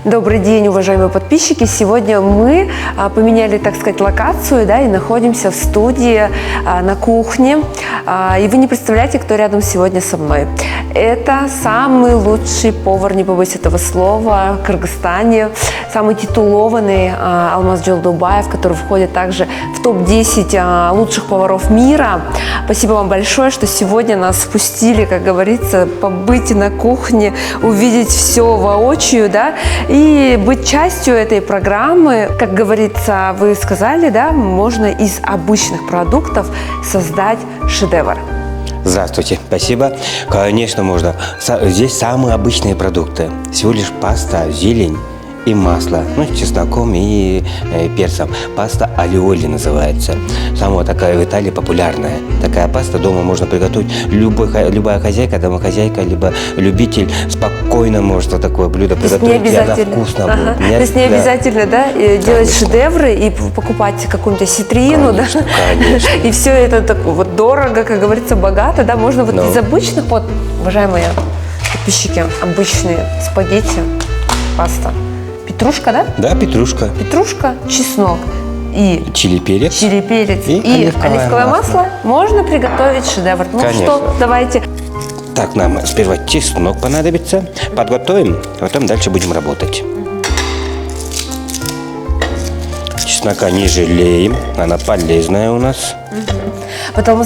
Добрый день, уважаемые подписчики! Сегодня мы поменяли, так сказать, локацию, да, и находимся в студии на кухне. И вы не представляете, кто рядом сегодня со мной. Это самый лучший повар, не побоюсь этого слова, в Кыргызстане. Самый титулованный Алмаз Джолдубаев, который входит также в топ-10 лучших поваров мира. Спасибо вам большое, что сегодня нас впустили, как говорится, побыть на кухне, увидеть все воочию, да, и быть частью этой программы. Как говорится, вы сказали, да, можно из обычных продуктов создать шедевр. Здравствуйте, спасибо. Конечно, можно. Здесь самые обычные продукты. Всего лишь паста, зелень и масло, ну, с чесноком и перцем. Паста алиоли называется. Самая такая в Италии популярная. Такая паста дома можно приготовить. Любая хозяйка, домохозяйка, либо любитель спокойно может вот такое блюдо приготовить, и она вкусно будет. То есть не обязательно, да, делать шедевры и покупать какую-то ситрину, конечно, да? Конечно. И все это так вот дорого, как говорится, богато, да? Можно вот из обычных, вот, уважаемые подписчики, обычные спагетти, паста. Петрушка, да? Да, петрушка. Петрушка, чеснок и чили-перец. Чили-перец и оливковое масло. Можно приготовить шедевр. Ну конечно. что, давайте. Так, нам сперва чеснок понадобится. Подготовим, потом дальше будем работать. Чеснока не жалеем, она полезная у нас. Потом,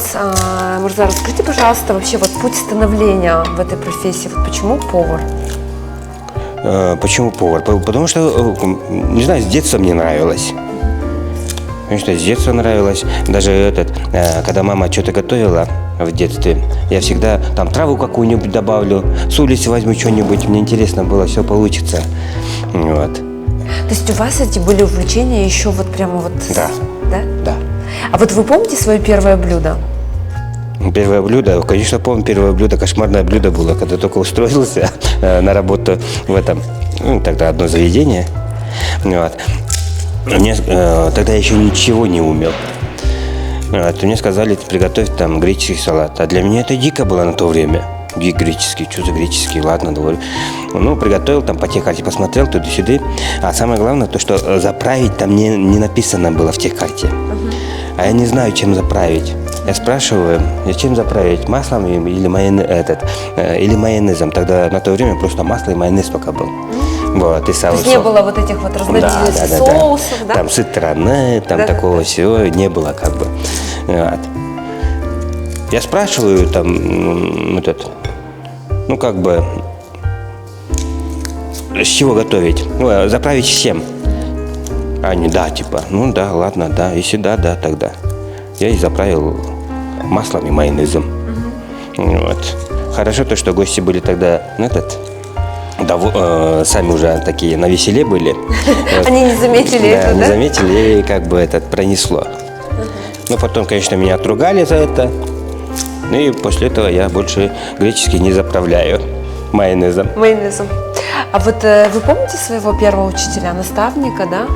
Мурза, расскажите, пожалуйста, вообще вот путь становления в этой профессии. Вот почему повар? Почему повар? Потому что, не знаю, с детства мне нравилось. Потому что с детства нравилось. Даже когда мама что-то готовила в детстве, я всегда там траву какую-нибудь добавлю, с улицы возьму что-нибудь. Мне интересно было, все получится. Вот. То есть у вас эти были увлечения еще вот прямо вот... Да. Да? Да. А вот вы помните свое первое блюдо? Первое блюдо, конечно, помню, первое блюдо, кошмарное блюдо было, когда только устроился на работу в этом, ну, тогда одно заведение. Вот. Тогда я еще ничего не умел. Вот. Мне сказали приготовить там греческий салат. А для меня это дико было на то время. Греческий, что за греческий, ладно, довольно. Ну, приготовил, там по техкарте посмотрел, туда-сюда. А самое главное, то, что заправить там не написано было в техкарте. А я не знаю, чем заправить. Я спрашиваю, чем заправить, маслом или майонезом. Тогда на то время просто масло и майонез только был. Вот, и то есть не было вот этих вот разновидностей соусов, да? Там ситране, там такого всего не было как бы. Вот. Я спрашиваю там, ну как бы, с чего готовить? Ну, заправить с чем? Они, да, типа, ну да, ладно, да, если да, тогда. Я и заправил маслом и майонезом. Вот. Хорошо то, что гости были тогда, сами уже такие на веселе были. Они не заметили это, да? Не заметили, и как бы пронесло. Ну, потом, конечно, меня отругали за это. Ну и после этого я больше греческий не заправляю майонезом. А вот вы помните своего первого учителя, наставника, да,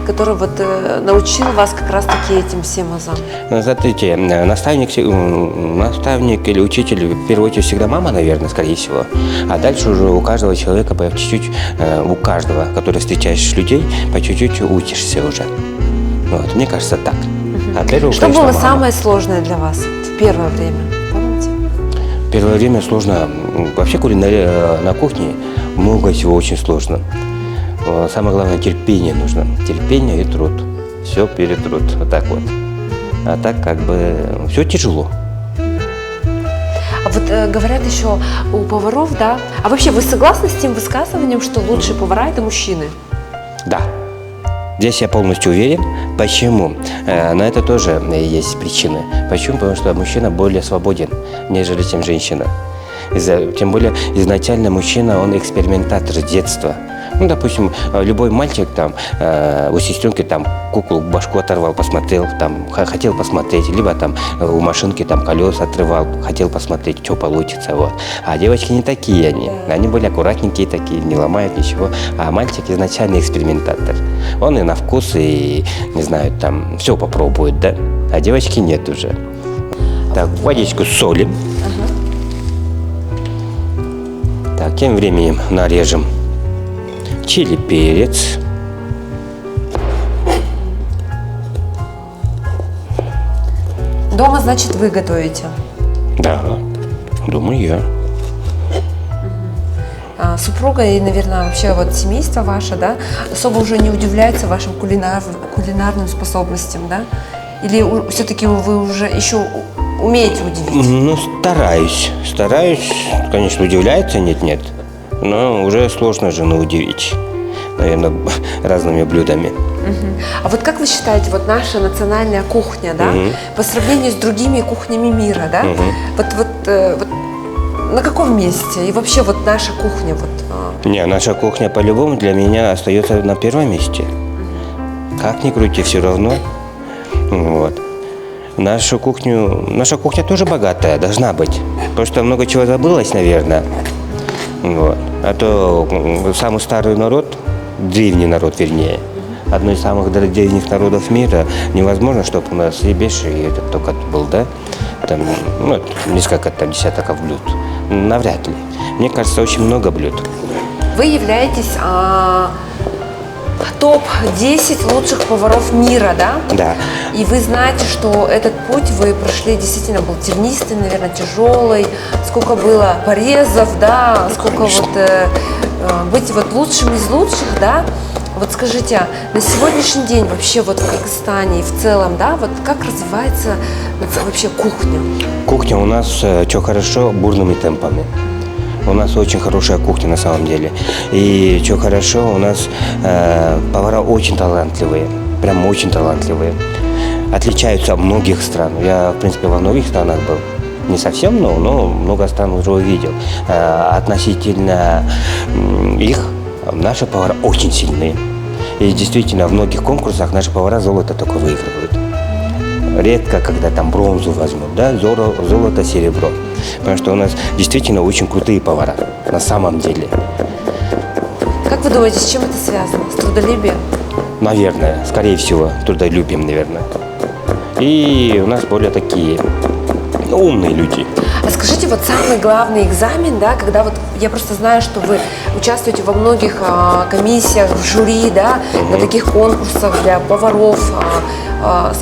который вот научил вас как раз-таки этим всем азам? Смотрите, наставник или учитель, в первую очередь, всегда мама, наверное, скорее всего. А дальше уже у каждого человека по чуть-чуть, у каждого, который встречаешь людей, по чуть-чуть учишься уже. Вот, мне кажется, так. А первого, что конечно, было мама. самое сложное для вас в первое время? Помните? Первое время сложно. Вообще на кухне много всего очень сложно. Самое главное, терпение нужно. Терпение и труд. Все перетрут. Вот так вот. А так как бы все тяжело. А вот говорят еще у поваров, да? А вообще вы согласны с тем высказыванием, что лучшие повара – это мужчины? Да. Здесь я полностью уверен. Почему? На это тоже есть причины. Почему? Потому что мужчина более свободен, нежели чем женщина. Тем более изначально мужчина, он экспериментатор с детства. Ну, допустим, любой мальчик там у сестренки там куклу башку оторвал, посмотрел, там хотел посмотреть, либо там у машинки там колеса отрывал, хотел посмотреть, что получится, вот. А девочки не такие они более аккуратненькие такие, не ломают ничего. А мальчик изначально экспериментатор. Он и на вкус, и, не знаю, там все попробует, да? А девочки нет уже. Так, водичку солим. Так, тем временем нарежем чили, перец. Дома, значит, вы готовите? Да, думаю я. Супруга и, наверное, вообще вот семейство ваше, да, особо уже не удивляется вашим кулинарным способностям, да? Или все-таки вы уже еще умеете удивить? Ну, стараюсь, конечно, удивляется, нет, но уже сложно жену удивить, наверное, разными блюдами. А вот как вы считаете, вот наша национальная кухня, да, по сравнению с другими кухнями мира, да, вот на каком месте? И вообще вот наша кухня, вот. Не, наша кухня по-любому для меня остается на первом месте. Как ни крути, все равно. Вот. Наша кухня тоже богатая, должна быть. Просто много чего забылось, наверное. Вот. А то самый старый народ, древний народ, вернее, одно из самых древних народов мира, невозможно, чтобы у нас и беш, и этот только был, да? Там, ну, несколько там десятков блюд. Навряд ли. Мне кажется, очень много блюд. Вы являетесь топ-10 лучших поваров мира, да? Да. И вы знаете, что этот путь вы прошли действительно был тернистый, наверное, тяжелый. Сколько было порезов, да? Сколько вот быть вот лучшим из лучших, да? Вот скажите, на сегодняшний день вообще вот в Кыргызстане и в целом, да, вот как развивается вообще кухня? Кухня у нас что хорошо, бурными темпами. У нас очень хорошая кухня на самом деле. И что хорошо, у нас повара очень талантливые, прям очень талантливые. Отличаются от многих стран. Я, в принципе, во многих странах был. Не совсем много, но много стран уже увидел. Относительно их наши повара очень сильные. И действительно, в многих конкурсах наши повара золото только выигрывают. Редко, когда там бронзу возьмут, да, золото, серебро. Потому что у нас действительно очень крутые повара, на самом деле. Как вы думаете, с чем это связано? С трудолюбием? Наверное, скорее всего, трудолюбием, наверное. И у нас более такие умные люди. А скажите, вот самый главный экзамен, да, когда вот я просто знаю, что вы участвуете во многих комиссиях, в жюри, да, на таких конкурсах для поваров.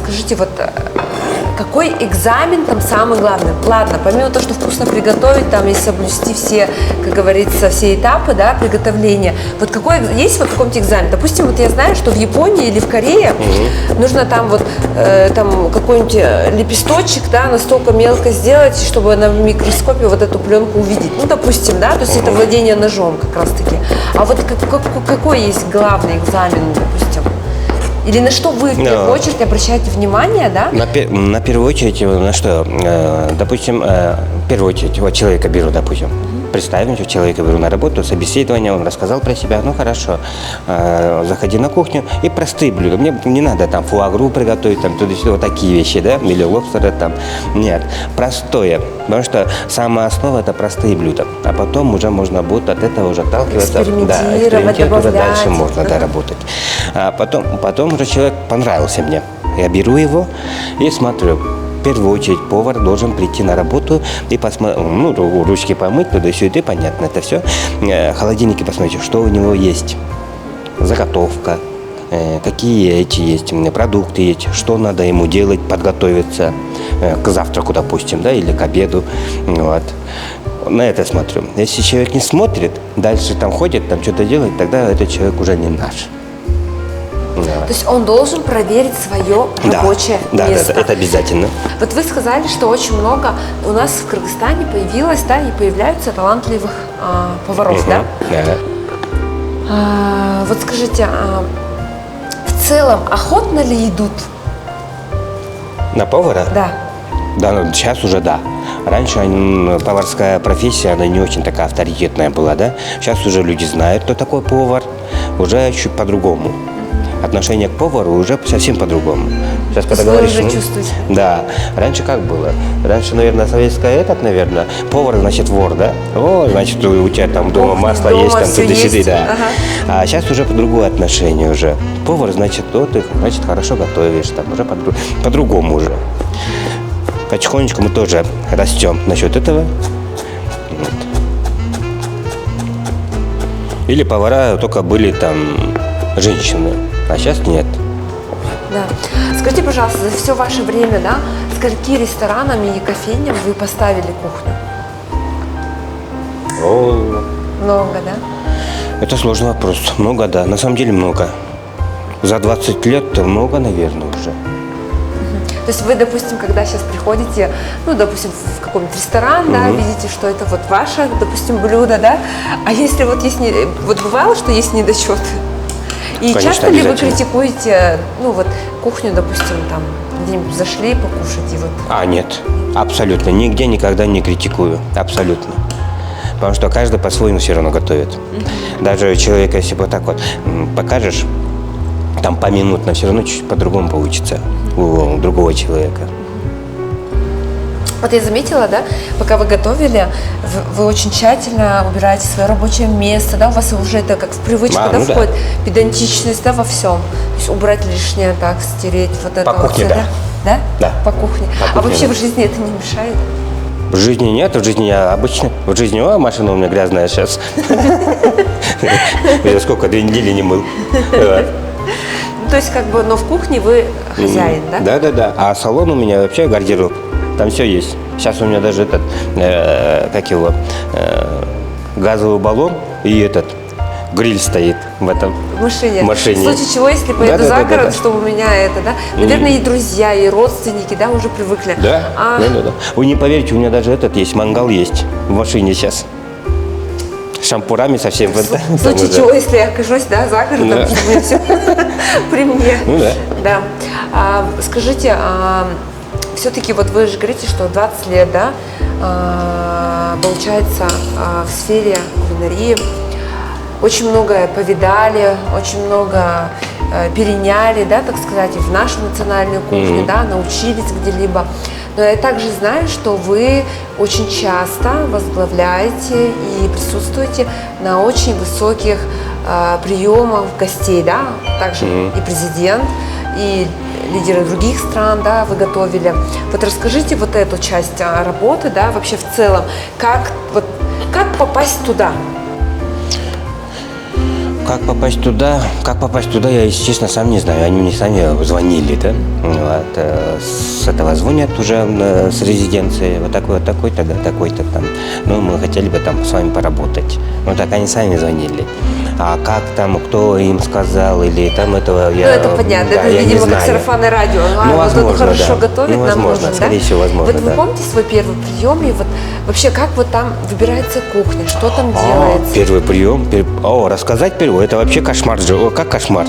Скажите, вот какой экзамен там самый главный? Ладно, помимо того, что вкусно приготовить, там и соблюсти все, как говорится, все этапы, да, приготовления. Вот какой есть вот какой-нибудь экзамен? Допустим, вот я знаю, что в Японии или в Корее нужно там вот там какой-нибудь лепесточек, да, настолько мелко сделать, чтобы на микроскопе вот эту пленку увидеть. Ну, допустим, да, то есть это владение ножом как раз-таки. А вот какой есть главный экзамен, допустим? Или на что вы в первую очередь обращаете внимание, да? На первую очередь, на что? Допустим, в первую очередь, вот человека беру, допустим. Представим, что человека беру на работу, собеседование, он рассказал про себя, ну хорошо, заходи на кухню и простые блюда. Мне не надо там фуагру приготовить, там туда-сюда, вот такие вещи, да, или лобстера там. Нет, простое, потому что самая основа это простые блюда, а потом уже можно будет от этого уже отталкиваться. Экспериментировать, уже дальше можно доработать. А потом уже человек понравился мне. Я беру его и смотрю. В первую очередь повар должен прийти на работу и посмотреть, ну, ручки помыть, туда-сюда, понятно, это все. Холодильники посмотрите, что у него есть. Заготовка, какие эти есть продукты есть, что надо ему делать, подготовиться к завтраку, допустим, да, или к обеду. Вот. На это смотрю. Если человек не смотрит, дальше там ходит, там что-то делает, тогда этот человек уже не наш. Да. То есть он должен проверить свое рабочее место. Да, это обязательно. Вот вы сказали, что очень много у нас в Кыргызстане появилось, да, и появляются талантливых поваров, да? Да. Вот скажите, в целом охотно ли идут? На повара? Да. Да, сейчас уже да. Раньше поварская профессия, она не очень такая авторитетная была, да? Сейчас уже люди знают, кто такой повар, уже чуть по-другому. Отношение к повару уже совсем по-другому. Сейчас, когда говоришь, вы уже чувствуете? Да. Раньше как было? Раньше, наверное, советская повар, значит, вор, да? О, значит, у тебя там дома масло есть, там туда-сюда, да. Ага. А сейчас уже по-другому отношение уже. Повар, значит, ты, значит, хорошо готовишь, там уже по-другому уже. Потихонечку мы тоже растем насчет этого. Вот. Или повара только были там женщины, а сейчас нет. Да. Скажите, пожалуйста, за все ваше время, да, скольки ресторанам и кофейням вы поставили кухню? О, Много, да? это сложный вопрос. Много, да. На самом деле много. За 20 лет много, наверное, уже. То есть вы, допустим, когда сейчас приходите, ну, допустим, в какой-нибудь ресторан, да, видите, что это вот ваше, допустим, блюдо, да, а если вот есть, вот бывало, что есть недочеты? И Конечно, часто ли вы обязательно. критикуете, ну, вот кухню, допустим, там, где-нибудь зашли покушать и вот... А, нет. Абсолютно. Нигде никогда не критикую. Абсолютно. Потому что каждый по-своему все равно готовит. Даже человека, если вот так вот покажешь, там поминутно, все равно чуть по-другому получится у другого человека. Вот я заметила, да, пока вы готовили, вы очень тщательно убираете свое рабочее место, да, у вас уже это как в привычку, А, да, ну да. входит, педантичность, да, во всем. То есть убрать лишнее, так, стереть вот это. По кухне, вот, да. Да? Да. По кухне. По А кухне, вообще да. в жизни это не мешает? В жизни нет, в жизни я обычно. В жизни, машина у меня грязная сейчас. Я сколько, 2 недели не мыл. Ну, то есть, как бы, но в кухне вы хозяин, да? Да, да, да. А салон у меня вообще гардероб. Там все есть. Сейчас у меня даже этот, как его, газовый баллон и этот гриль стоит в этом. В машине. В машине. В случае чего, если поеду Да, да, за да, город, да. чтобы у меня это, да? Наверное, и друзья, и родственники, да, уже привыкли. Да, А, да, да, да. Вы не поверите, у меня даже этот есть, мангал есть в машине сейчас. С шампурами совсем. в случае чего, если я окажусь, да, за городом, Да. у меня все при мне. Ну да. Да. Скажите, все-таки вот вы же говорите, что 20 лет, да, получается, в сфере кулинарии очень многое повидали, очень много переняли, да, так сказать, и в нашу национальную кухню, да, научились где-либо. Но я также знаю, что вы очень часто возглавляете и присутствуете на очень высоких приемах гостей, да, также и президент, и лидеры других стран, да, вы готовили. Вот расскажите вот эту часть работы, да, вообще в целом, как попасть туда? Как попасть туда, я, если честно, сам не знаю. Они мне сами звонили, да? Вот, с этого звонят уже с резиденции. Вот такой-то, да, такой-то там. Ну, мы хотели бы там с вами поработать. Ну, так они сами звонили. А как там, кто им сказал, или там этого я... Ну, это понятно, да, это, я не видимо, как знаю. сарафанное радио. Ну, вот он возможно, хорошо да. готовит, Ну, нам возможно, нужен, скорее да? всего, возможно, Вот вы да. помните свой первый прием, и вот вообще, как вот там выбирается кухня, что там делается? Первый прием. Рассказать первый, это вообще кошмар же. Как кошмар.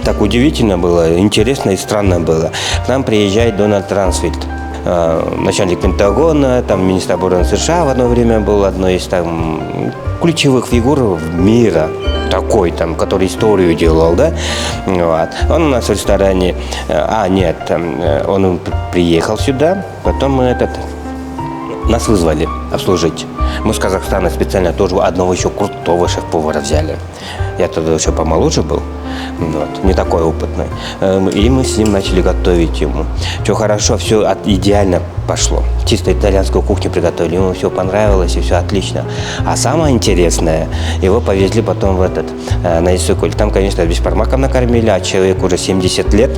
Так удивительно было, интересно и странно было. К нам приезжает Дональд Рансфельд, начальник Пентагона, там министр обороны США в одно время был, одной из там ключевых фигур мира. Такой там, который историю делал, да? Вот. Он у нас в ресторане, он приехал сюда, потом нас вызвали обслужить. Мы с Казахстана специально тоже одного еще крутого шеф-повара взяли. Я тогда еще помоложе был, вот, не такой опытный. И мы с ним начали готовить ему. Все хорошо, все идеально пошло. Чисто итальянскую кухню приготовили, ему все понравилось и все отлично. А самое интересное, его повезли потом на Иссык-Куль. Там, конечно, бешбармаком накормили, а человек уже 70 лет.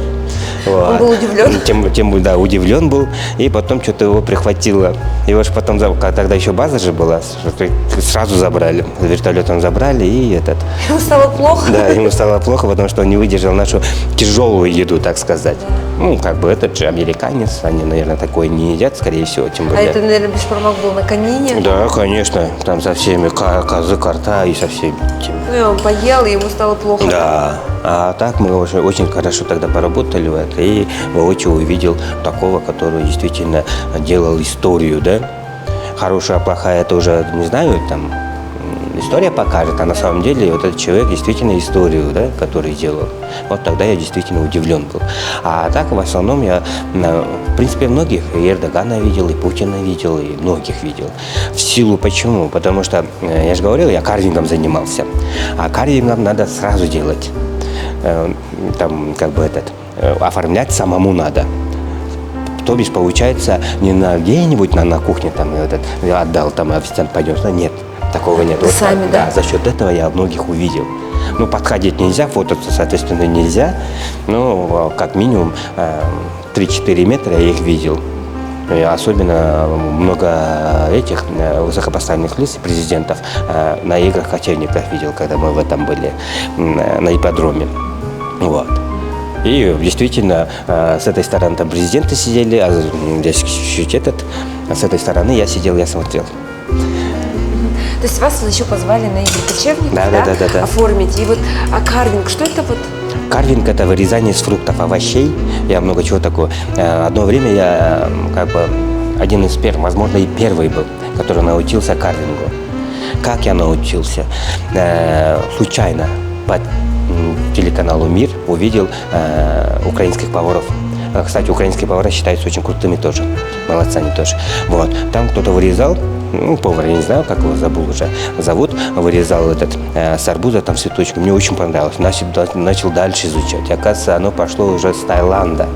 Вот. Он был удивлен. Тем более, да, удивлен был. И потом что-то его прихватило. Его же потом, тогда еще база же была, сразу забрали. Вертолетом забрали и Ему стало плохо? Да, ему стало плохо, потому что он не выдержал нашу тяжелую еду, так сказать. Ну, как бы этот же американец, они, наверное, такое не едят, скорее всего, тем А более. это, наверное, бешбармак был на камине? Да, конечно, там со всеми козы, карта и со всеми этими. Ну, и он поел, и ему стало плохо. Да, а так мы уже очень хорошо тогда поработали в это, и воочию увидел такого, который действительно делал историю, да. Хорошая, плохая, это уже, не знаю, там, история покажет, а на самом деле вот этот человек действительно историю, да, который делал. Вот тогда я действительно удивлен был. А так, в основном, я, в принципе, многих, и Эрдогана видел, и Путина видел, и многих видел. В силу почему? Потому что, я же говорил, я карвингом занимался. А карвингом надо сразу делать. Там, как бы оформлять самому надо. То бишь, получается, не на где-нибудь на кухне там отдал, там официант пойдет, нет. Такого нет. Вот Сами, так, да? За счет этого я многих увидел. Ну, подходить нельзя, фототься, соответственно, нельзя. Ну, как минимум 3-4 метра я их видел. И особенно много этих высокопоставленных лиц, президентов, на играх кочевников видел, когда мы в этом были, на ипподроме. Вот. И действительно, с этой стороны там президенты сидели, а здесь чуть-чуть с этой стороны я сидел, я смотрел. То есть вас еще позвали на игры кочевников, Да. оформить. И вот карвинг, что это вот? Карвинг – это вырезание из фруктов, овощей. Я много чего такого. Одно время я как бы один из первых, возможно, и первый был, который научился карвингу. Как я научился? Случайно по телеканалу «Мир» увидел украинских поваров. Кстати, украинские повара считаются очень крутыми тоже. Молодцы они тоже. Вот. Там кто-то вырезал, ну, повар, я не знаю, как его зовут, вырезал с арбуза там цветочки. Мне очень понравилось. Начал дальше изучать. И, оказывается, оно пошло уже с Таиланда.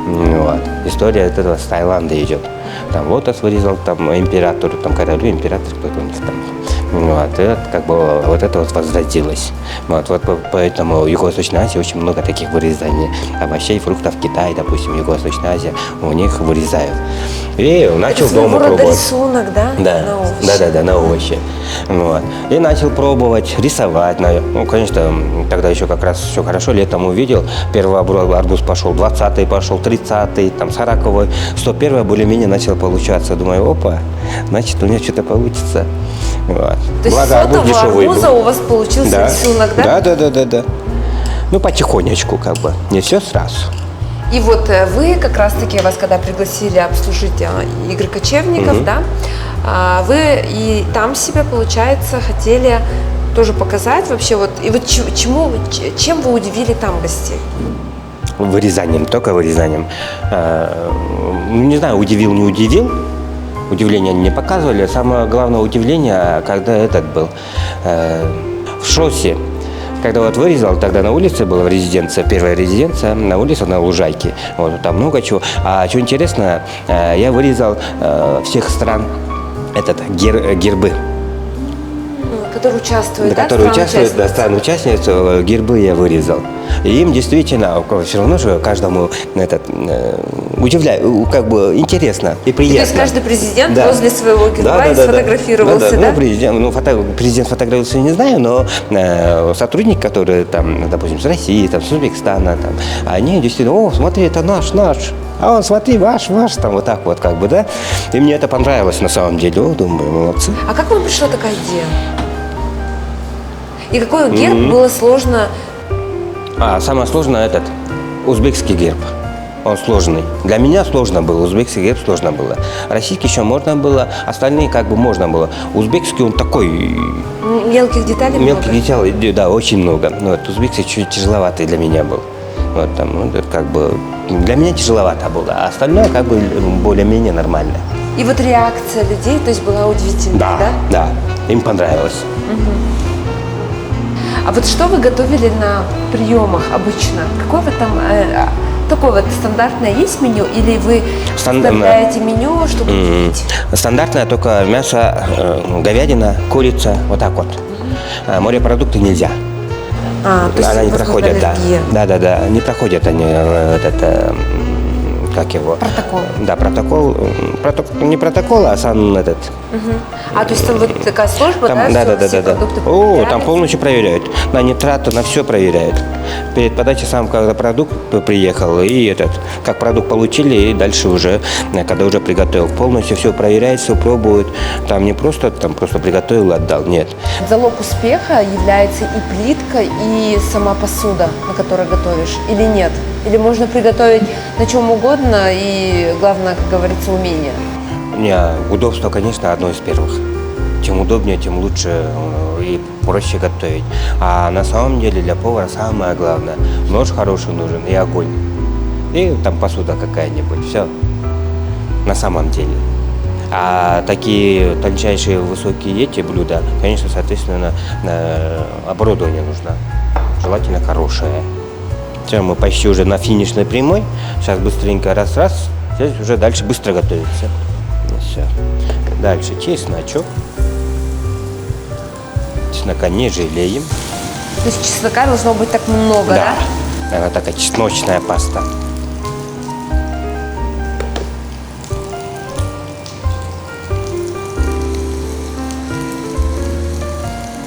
Вот. История этого с Таиланда идет. Там лотос вырезал, там императору, там королю, император какой-то у них там. Вот, и как бы вот это вот возродилось. Вот поэтому в Юго-Восточной Азии очень много таких вырезаний овощей, фруктов. Китай, допустим, Юго-Восточная Азия, у них вырезают. И начал это дома пробовать. рисунок, да? Да, На овощи. да, на овощи. Вот. И начал пробовать, рисовать. Ну, конечно, тогда еще как раз все хорошо. Летом увидел, первый арбуз пошел, 20-й пошел, 30-й, там 40-й, 101-й более-менее начал получаться. Думаю, опа, значит, у меня что-то получится. Вот. То есть с сотого арбуза у вас получился рисунок, да? Да. Ну, потихонечку, как бы, не все сразу. И вот вы как раз-таки, вас когда пригласили обслужить игры кочевников, да, вы и там себя, получается, хотели тоже показать вообще, вот, и вот чем вы удивили там гостей? Вырезанием, только вырезанием. Не знаю, удивил, не удивил. Удивления не показывали. Самое главное удивление, когда этот был в шоссе. Когда вот вырезал, тогда на улице была резиденция, первая резиденция, на улице, на лужайке. Вот, там много чего. А что интересно, я вырезал всех стран гербы. Которые участвуют, да? Которые участвуют, да, страны-участницы, гербы я вырезал. И им действительно, все равно же каждому удивляет, как бы интересно и приятно. То есть каждый президент возле своего герба сфотографировался, да? Президент фотографировался, не знаю, но сотрудники, которые там, допустим, с России, там, с Узбекистана, там, они действительно, о, смотри, это наш. А он, смотри, ваш, там вот так вот, как бы, да. И мне это понравилось на самом деле. О, думаю, молодцы. А как вам пришла такая идея? И какой герб было сложно? Самое сложное узбекский герб. Он сложный. Для меня сложно было, узбекский герб сложно было. Российский еще можно было, остальные как бы можно было. Узбекский он такой... Мелких деталей Мелких деталей, да, очень много. Вот, узбекский чуть тяжеловатый для меня был. Вот, там, как бы, для меня тяжеловато было, а остальное как бы более-менее нормально. И вот реакция людей, то есть была удивительная, да? Да, им понравилось. А вот что вы готовили на приемах обычно? Какое вы там, такое вот стандартное есть меню? Или вы составляете меню, чтобы купить? Стандартное только мясо, говядина, курица, вот так вот. Морепродукты нельзя. То есть она не проходит, да, не проходят они как его? Протокол. Да, протокол, не протокол, а сам то есть там вот такая служба, там, все продукты проверяют? Там полностью проверяют. На нитраты, на все проверяют. Перед подачей сам, когда продукт приехал, и как продукт получили, и дальше уже, когда уже приготовил, полностью все проверяют, все пробуют. Там не просто, просто приготовил, отдал, нет. Залог успеха является и плитка, и сама посуда, на которой готовишь, или нет? Или можно приготовить на чем угодно, и главное, как говорится, умение? Удобство, конечно, одно из первых. Чем удобнее, тем лучше и проще готовить. А на самом деле для повара самое главное – нож хороший нужен и огонь. И там посуда какая-нибудь, все. На самом деле. А такие тончайшие, высокие эти блюда, конечно, соответственно, оборудование нужно. Желательно хорошее. Все, мы почти уже на финишной прямой. Сейчас быстренько раз-раз. Здесь уже дальше быстро готовится. Все. Дальше чесночок. Чеснока не жалеем. То есть чеснока должно быть так много, да? Она такая чесночная паста.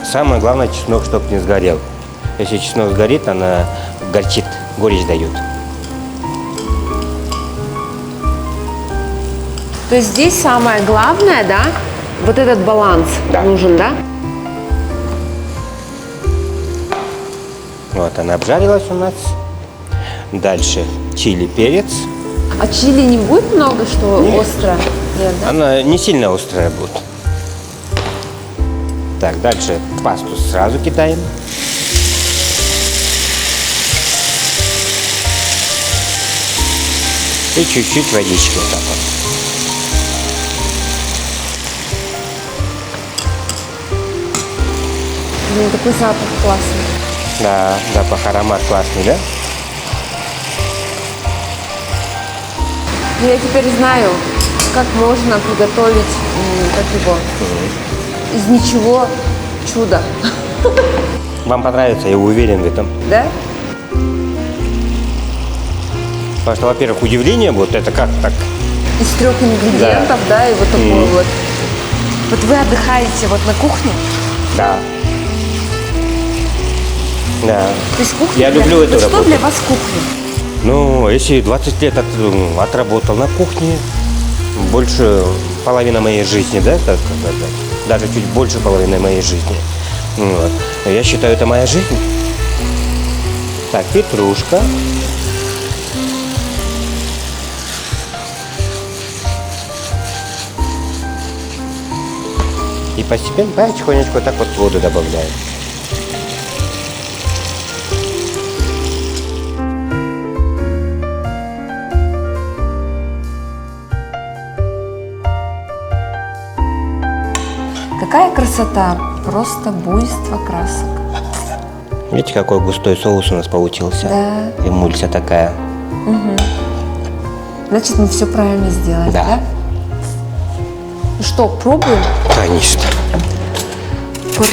Самое главное, чеснок, чтобы не сгорел. Если чеснок сгорит, она горчит, горечь дает. То есть здесь самое главное, да, вот этот баланс Да. нужен, да? Вот она обжарилась у нас. Дальше чили, перец. А чили не будет много, что остро? Нет, да? Она не сильно острая будет. Так, дальше пасту сразу кидаем. И чуть-чуть водички вот так вот. Блин, такой запах классный. Да, запах, аромат классный, да? Ну, я теперь знаю, как можно приготовить, как его, из ничего чудо, Вам понравится, я уверен в этом. да? Потому что, во-первых, удивление вот это как так? Из 3 ингредиентов, да, и вот такой вот. Вот вы отдыхаете вот на кухне, Да. Да. то есть кухня. Я люблю эту вот что работу. для вас кухня? Ну, если 20 лет отработал на кухне, больше половины моей жизни, да, так сказать, даже чуть больше половины моей жизни. Вот. Я считаю, это моя жизнь. Так, петрушка. И постепенно, потихонечку так вот воду добавляем. Какая красота, просто буйство красок. Видите, какой густой соус у нас получился? Да. Эмульсия такая. Значит, мы все правильно сделали, Да. да? Ну что, пробуем? Конечно.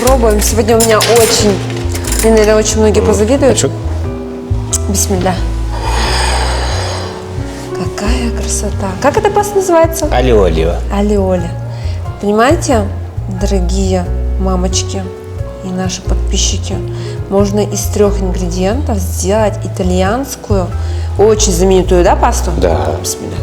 Пробуем. Сегодня у меня очень, мне, наверное, очень многие позавидуют. Хочу. Бисмилля. Какая красота. Как эта паста называется? Алио-олио. Алиоли. Понимаете, дорогие мамочки и наши подписчики, можно из 3 ингредиентов сделать итальянскую, очень знаменитую, да, пасту? Да. Бисмилля.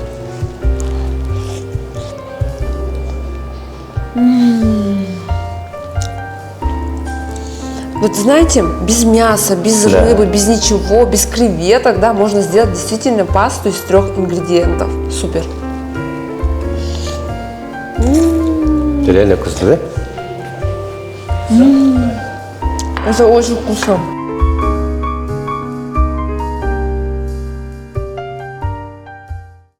Вот знаете, без мяса, без Да. рыбы, без ничего, без креветок, да, можно сделать действительно пасту из 3 ингредиентов. Супер. Это реально вкусно, да? Это очень вкусно.